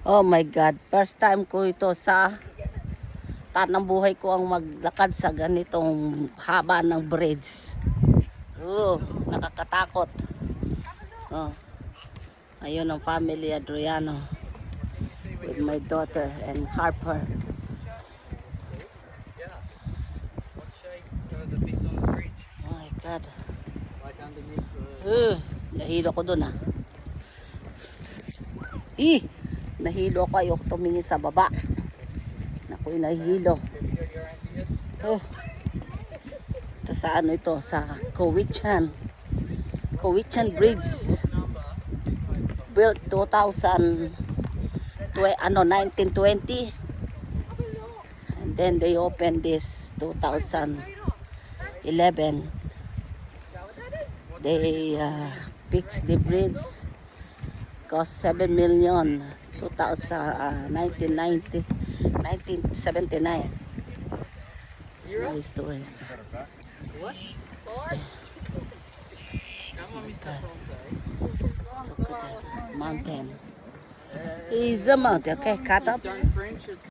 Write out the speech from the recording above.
Oh my God, first time ko ito sa tanang buhay ko ang maglakad sa ganitong haba ng bridge. Oh, nakakatakot. Oh, ayun ang family Adriano with my daughter and Harper. Oh my God. Nahilo ko dun ah. Nahilo ko, ayoko tumingin sa baba. Ako'y nahilo. Oh. Ito sa ano ito? Sa Cowichan Bridge. Built 1920. And then they opened this 2011. They fixed the bridge. Cost 7 million. 1979. My stories. What? So good. Mountain. Is a mountain. Okay, cut up.